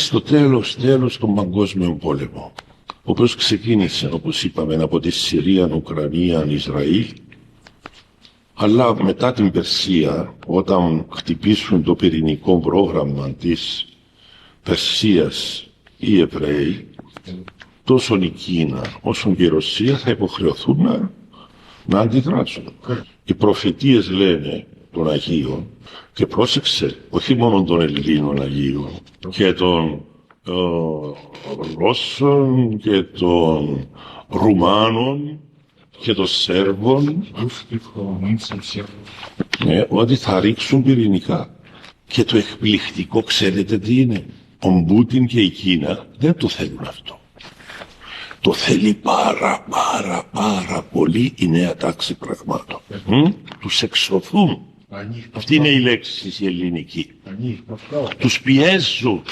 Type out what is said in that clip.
στο τέλος τον Παγκόσμιο Πόλεμο, ο οποίος ξεκίνησε, όπως είπαμε, από τη Συρία, Ουκρανία, Ισραήλ, αλλά μετά την Περσία, όταν χτυπήσουν το πυρηνικό πρόγραμμα της Περσίας οι Εβραίοι, τόσο η Κίνα όσο και η Ρωσία θα υποχρεωθούν να αντιδράσουν. Οι προφητείες λένε των Αγίων, και πρόσεξε, όχι μόνο των Ελλήνων Αγίων, και των Ρώσων και των Ρουμάνων και των Σέρβων, ότι θα ρίξουν πυρηνικά. Και το εκπληκτικό, ξέρετε τι είναι? Ο Πούτιν και η Κίνα δεν το θέλουν αυτό. Το θέλει πάρα πολύ η νέα τάξη πραγμάτων. Τους εξωθούν. Αυτή είναι η λέξη η ελληνική. Τους πιέζουν.